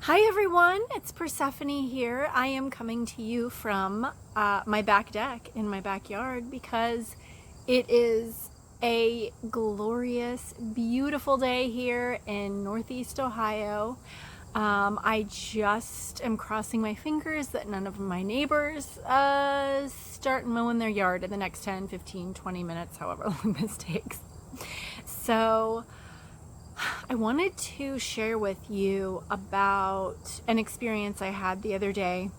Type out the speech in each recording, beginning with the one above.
Hi everyone, it's Persephone here. I am coming to you from my back deck in my backyard because it is a glorious, beautiful day here in Northeast Ohio. I just am crossing my fingers that none of my neighbors start mowing their yard in the next 10, 15, 20 minutes, however long this takes. So I wanted to share with you about an experience I had the other day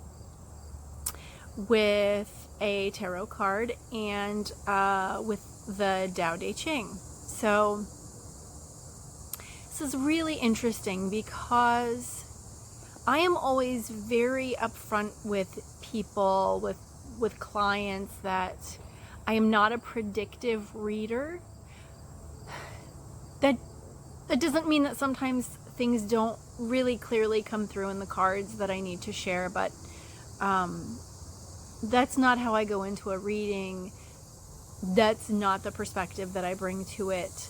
with a tarot card and with the Tao Te Ching. So this is really interesting because I am always very upfront with people, with clients, that I am not a predictive reader. That doesn't mean that sometimes things don't really clearly come through in the cards that I need to share, but that's not how I go into a reading. That's not the perspective that I bring to it.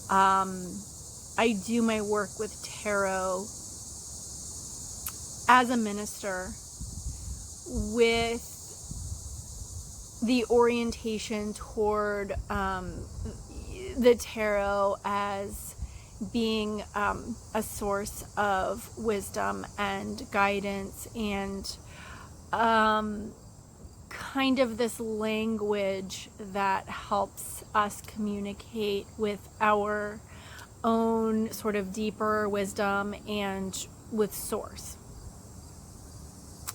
I do my work with tarot as a minister with the orientation toward the tarot as being a source of wisdom and guidance and kind of this language that helps us communicate with our own sort of deeper wisdom and with source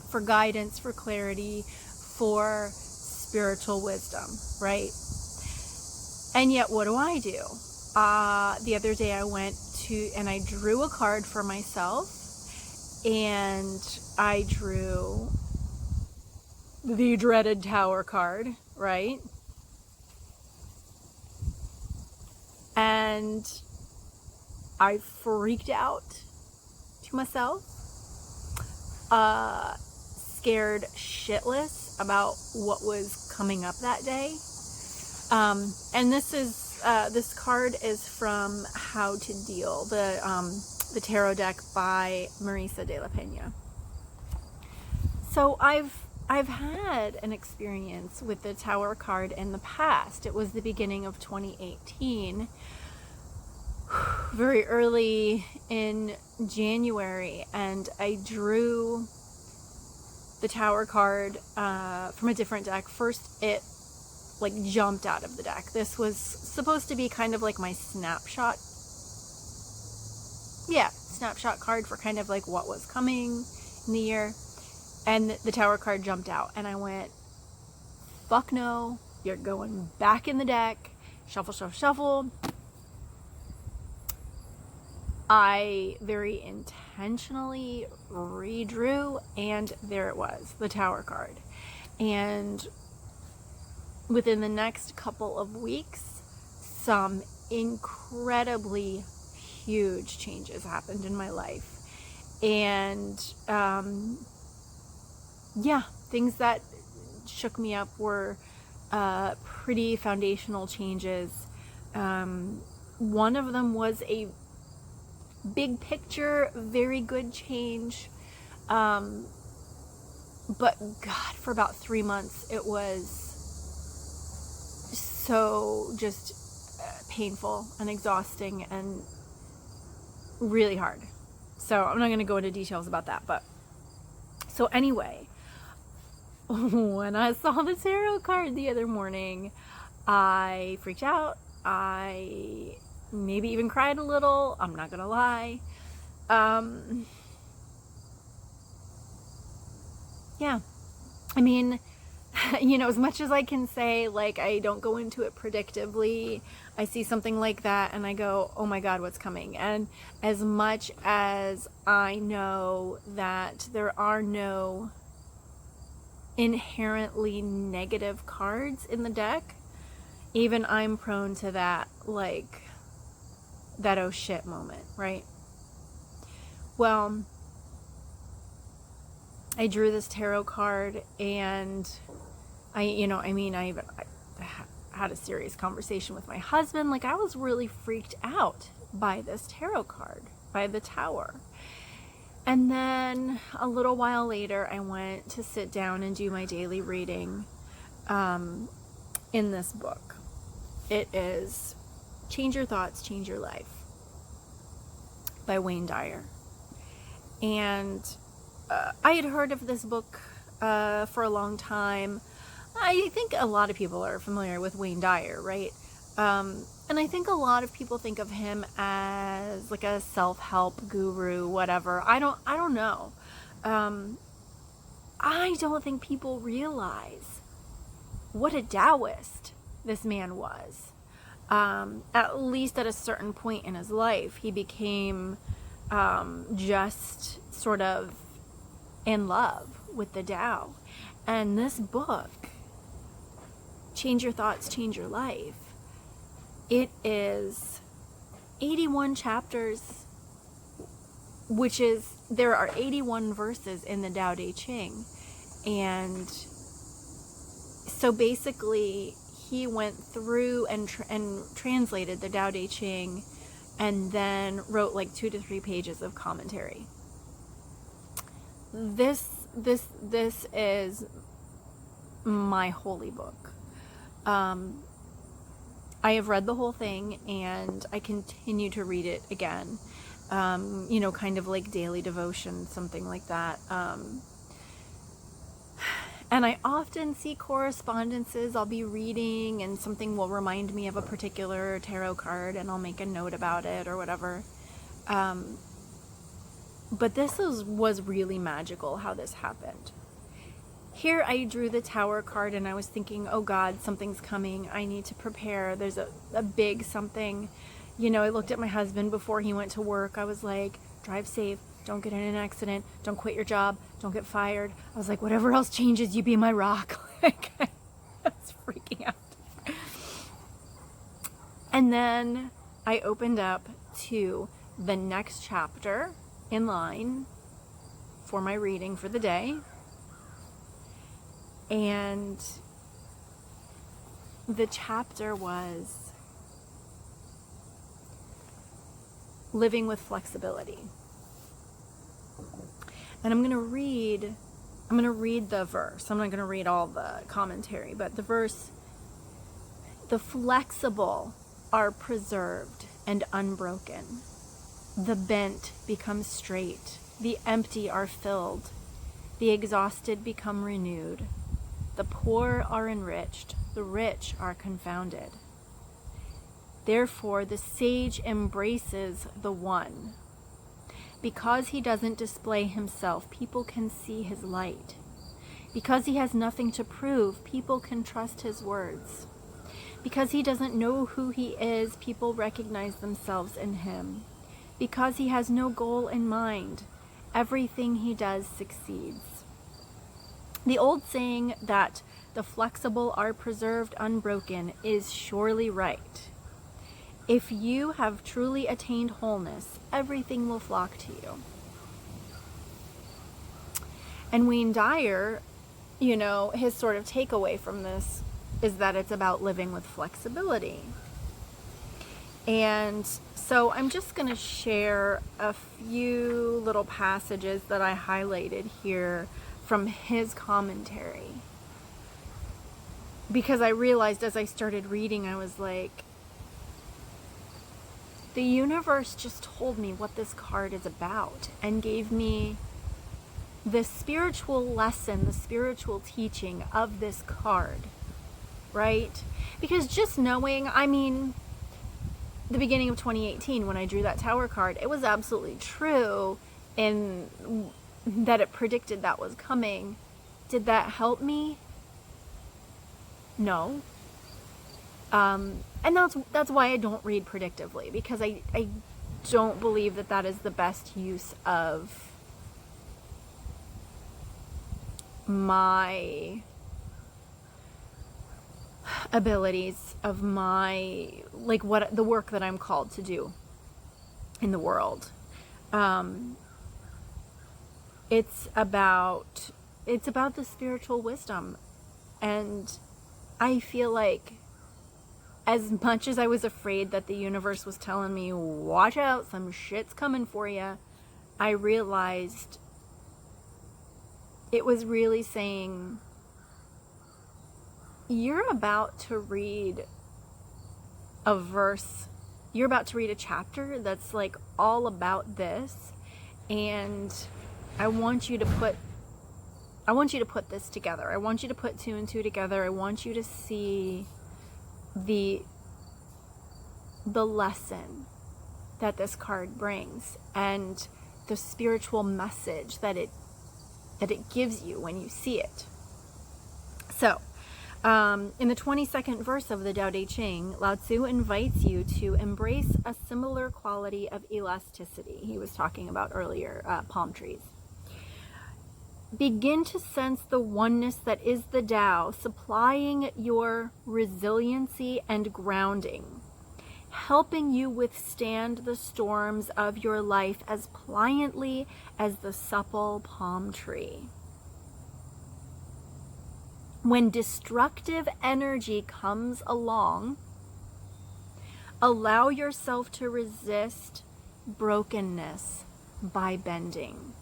for guidance, for clarity, for spiritual wisdom, right? And yet, what do? The other day I went to and I drew a card for myself, and I drew the dreaded Tower card, right? And I freaked out to myself, scared shitless about what was coming up that day. And this card is from How to Deal, the tarot deck by Marisa de la Peña. So I've had an experience with the Tower card in the past. It was the beginning of 2018, very early in January, and I drew the Tower card from a different deck. First, it jumped out of the deck. This was supposed to be kind of like my snapshot card for kind of like what was coming in the year. And the Tower card jumped out, and I went, fuck no, you're going back in the deck. Shuffle, shuffle, shuffle. I very intentionally redrew, and there it was, the Tower card. And within the next couple of weeks, some incredibly huge changes happened in my life. And things that shook me up were pretty foundational changes. One of them was a big picture, very good change. But God, for about 3 months, it was so just painful and exhausting and really hard. So I'm not going to go into details about that. But so anyway, when I saw the tarot card the other morning, I freaked out. I maybe even cried a little. I'm not going to lie. Yeah. I mean, as much as I can say, I don't go into it predictively, I see something like that and I go, oh my God, what's coming? And as much as I know that there are no inherently negative cards in the deck, even I'm prone to that, that oh shit moment, right? Well, I drew this tarot card, and I had a serious conversation with my husband. I was really freaked out by this tarot card, by the Tower. And then a little while later, I went to sit down and do my daily reading in this book. It is Change Your Thoughts, Change Your Life by Wayne Dyer. And I had heard of this book for a long time. I think a lot of people are familiar with Wayne Dyer, right? And I think a lot of people think of him as like a self-help guru, whatever. I don't know. I don't think people realize what a Taoist this man was. At least at a certain point in his life, he became just sort of in love with the Tao. And this book, Change Your Thoughts, Change Your Life, it is 81 chapters, which is, there are 81 verses in the Tao Te Ching. And so basically, he went through and translated the Tao Te Ching and then wrote like 2 to 3 pages of commentary. This is my holy book. I have read the whole thing and I continue to read it again. Kind of like daily devotion, something like that. And I often see correspondences I'll be reading and something will remind me of a particular tarot card and I'll make a note about it or whatever. But this was really magical how this happened. Here I drew the Tower card and I was thinking, oh God, something's coming. I need to prepare. There's a big something. I looked at my husband before he went to work. I was like, drive safe. Don't get in an accident. Don't quit your job. Don't get fired. I was like, whatever else changes, you be my rock. Like, I was freaking out. And then I opened up to the next chapter in line for my reading for the day. And the chapter was living with flexibility. And I'm going to read the verse. I'm not going to read all the commentary, but the verse, the flexible are preserved and unbroken. The bent become straight. The empty are filled. The exhausted become renewed. The poor are enriched. The rich are confounded. Therefore, the sage embraces the one. Because he doesn't display himself, people can see his light. Because he has nothing to prove, people can trust his words. Because he doesn't know who he is, people recognize themselves in him. Because he has no goal in mind, everything he does succeeds. The old saying that the flexible are preserved unbroken is surely right. If you have truly attained wholeness, everything will flock to you. And Wayne Dyer, his sort of takeaway from this is that it's about living with flexibility. And so I'm just going to share a few little passages that I highlighted here from his commentary. Because I realized as I started reading, I was like, the universe just told me what this card is about and gave me the spiritual lesson, the spiritual teaching of this card, right? Because just knowing, the beginning of 2018 when I drew that Tower card, it was absolutely true in that it predicted that was coming. Did that help me? No. And that's why I don't read predictively, because I don't believe that is the best use of my abilities, of my, what the work that I'm called to do in the world. It's about the spiritual wisdom. And I feel like as much as I was afraid that the universe was telling me, watch out, some shit's coming for you, I realized it was really saying, you're about to read a verse, you're about to read a chapter that's like all about this, and I want you to put this together. I want you to put two and two together. I want you to see the lesson that this card brings and the spiritual message that it gives you when you see it. So, in the 22nd verse of the Tao Te Ching, Lao Tzu invites you to embrace a similar quality of elasticity. He was talking about earlier, palm trees. Begin to sense the oneness that is the Tao, supplying your resiliency and grounding, helping you withstand the storms of your life as pliantly as the supple palm tree. When destructive energy comes along, allow yourself to resist brokenness by bending.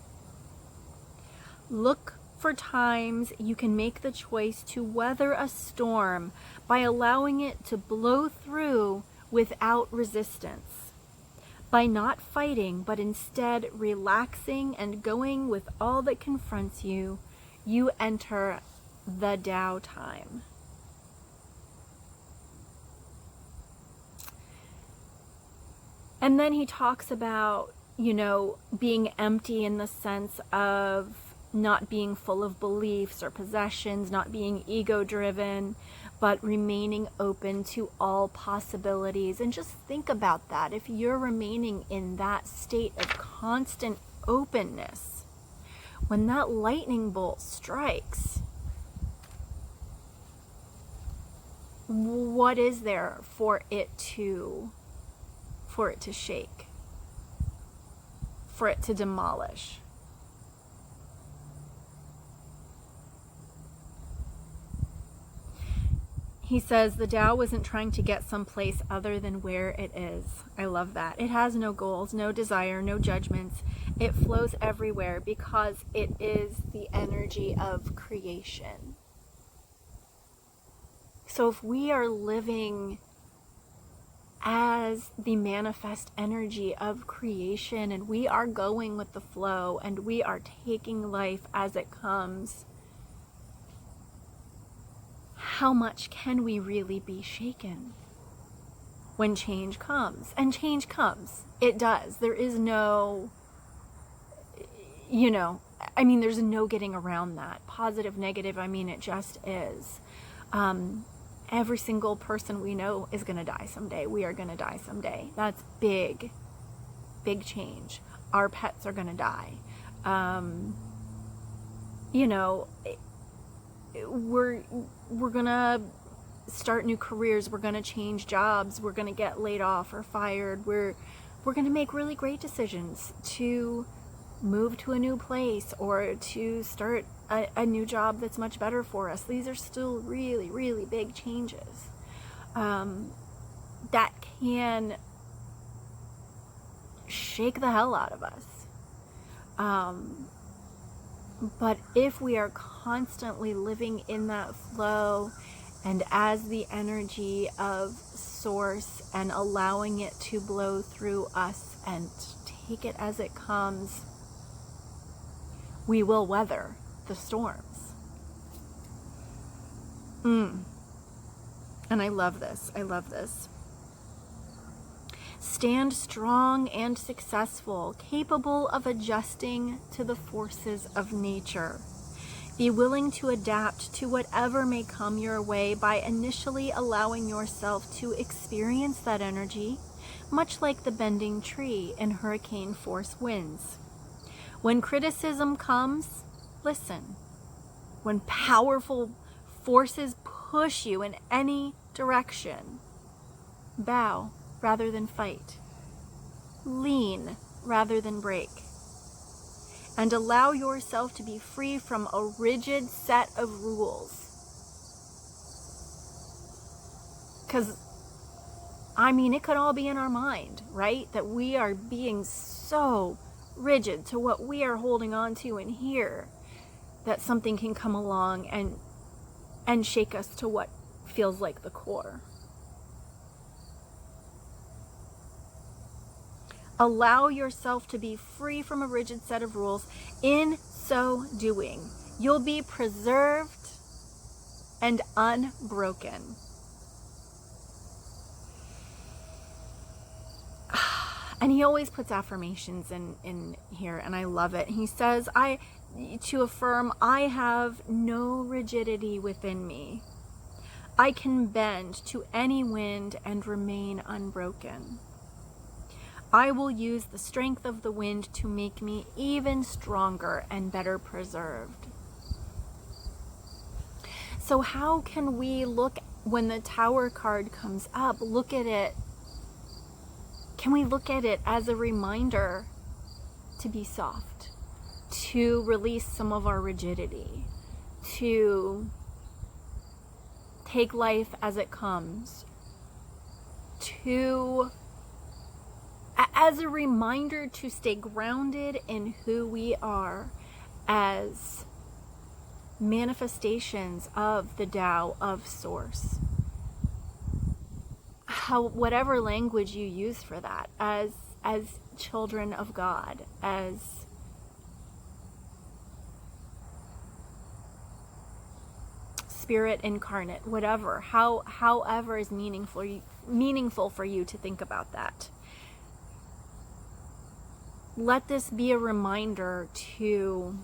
Look for times you can make the choice to weather a storm by allowing it to blow through without resistance. By not fighting, but instead relaxing and going with all that confronts you, you enter the Tao time. And then he talks about, being empty in the sense of not being full of beliefs or possessions, not being ego-driven, but remaining open to all possibilities. And just think about that. If you're remaining in that state of constant openness, when that lightning bolt strikes, what is there for it to shake, for it to demolish? He says the Tao isn't trying to get someplace other than where it is. I love that. It has no goals, no desire, no judgments. It flows everywhere because it is the energy of creation. So if we are living as the manifest energy of creation and we are going with the flow and we are taking life as it comes, how much can we really be shaken when change comes? And change comes. It does. There is no, there's no getting around that. Positive, negative, it just is. Every single person we know is going to die someday. We are going to die someday. That's big, big change. Our pets are going to die. We're gonna start new careers, we're gonna change jobs, we're gonna get laid off or fired, we're gonna make really great decisions to move to a new place or to start a new job that's much better for us. These are still really, really big changes that can shake the hell out of us. But if we are constantly living in that flow and as the energy of source and allowing it to blow through us and take it as it comes, we will weather the storms. And I love this. I love this. Stand strong and successful, capable of adjusting to the forces of nature. Be willing to adapt to whatever may come your way by initially allowing yourself to experience that energy, much like the bending tree in hurricane force winds. When criticism comes, listen. When powerful forces push you in any direction, bow rather than fight. Lean rather than break. And allow yourself to be free from a rigid set of rules. Because, it could all be in our mind, right? That we are being so rigid to what we are holding on to in here, that something can come along and shake us to what feels like the core. Allow yourself to be free from a rigid set of rules. In so doing, you'll be preserved and unbroken. And he always puts affirmations in here, and I love it. He says, to affirm, I have no rigidity within me. I can bend to any wind and remain unbroken. I will use the strength of the wind to make me even stronger and better preserved. So how can we look, when the Tower card comes up, look at it? Can we look at it as a reminder to be soft, to release some of our rigidity, to take life as it comes, as a reminder to stay grounded in who we are as manifestations of the Tao of Source. Whatever language you use for that, as children of God, as spirit incarnate, whatever, however is meaningful for you to think about that. Let this be a reminder to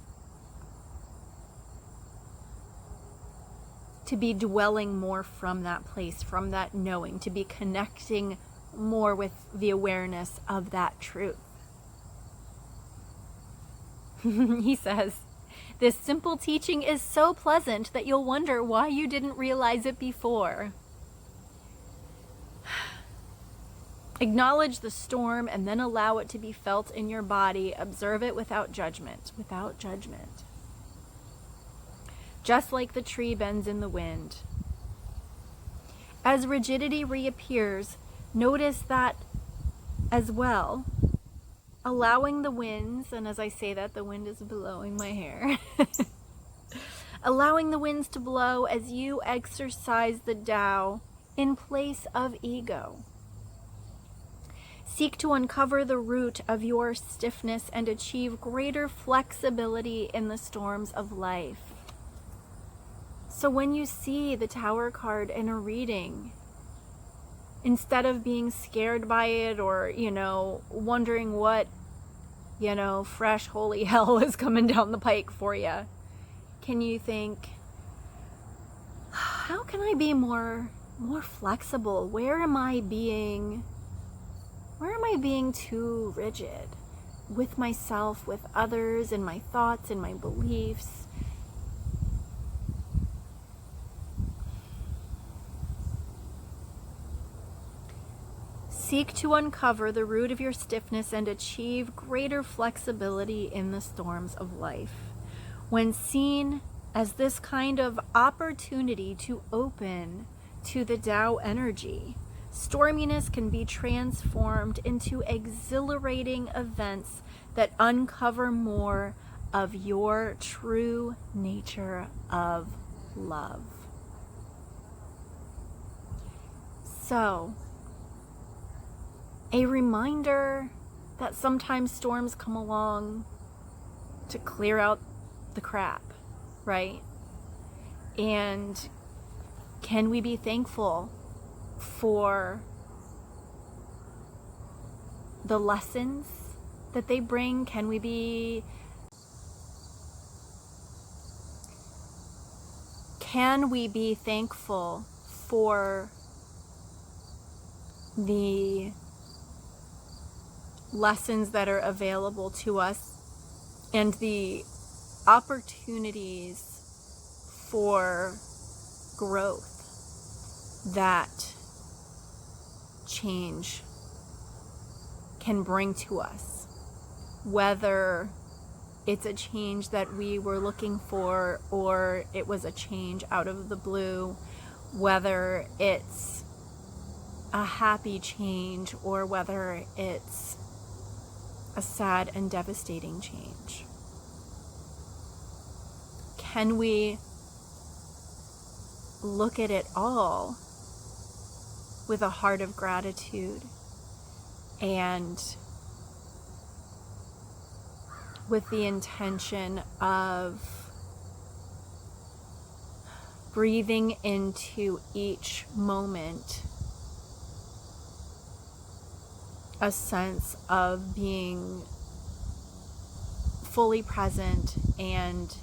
be dwelling more from that place, from that knowing, to be connecting more with the awareness of that truth. He says, this simple teaching is so pleasant that you'll wonder why you didn't realize it before. Acknowledge the storm and then allow it to be felt in your body. Observe it without judgment, without judgment. Just like the tree bends in the wind. As rigidity reappears, notice that as well, allowing the winds, and as I say that, the wind is blowing my hair, allowing the winds to blow as you exercise the Tao in place of ego. Seek to uncover the root of your stiffness and achieve greater flexibility in the storms of life. So when you see the Tower card in a reading, instead of being scared by it or, wondering what, fresh holy hell is coming down the pike for you, can you think, how can I be more flexible? Where am I being too rigid with myself, with others, in my thoughts, in my beliefs? Seek to uncover the root of your stiffness and achieve greater flexibility in the storms of life. When seen as this kind of opportunity to open to the Tao energy, storminess can be transformed into exhilarating events that uncover more of your true nature of love. So, a reminder that sometimes storms come along to clear out the crap, right? And can we be thankful for the lessons that they bring? Can we be thankful for the lessons that are available to us and the opportunities for growth that change can bring to us, whether it's a change that we were looking for or it was a change out of the blue, whether it's a happy change or whether it's a sad and devastating change? Can we look at it all with a heart of gratitude and with the intention of breathing into each moment a sense of being fully present and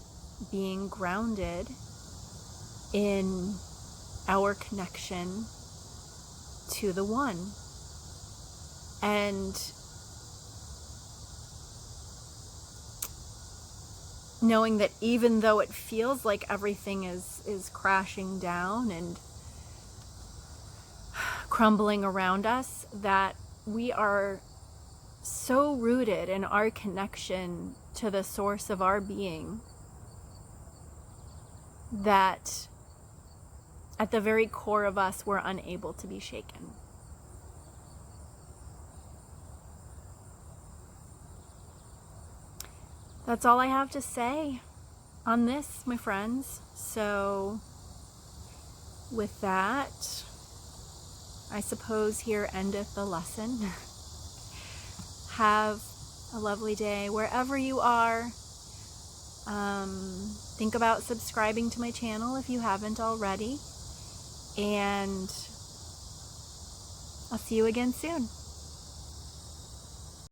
being grounded in our connection to the One. And knowing that even though it feels like everything is crashing down and crumbling around us, that we are so rooted in our connection to the source of our being that at the very core of us, we're unable to be shaken. That's all I have to say on this, my friends. So with that, I suppose here endeth the lesson. Have a lovely day wherever you are. Think about subscribing to my channel if you haven't already. And I'll see you again soon.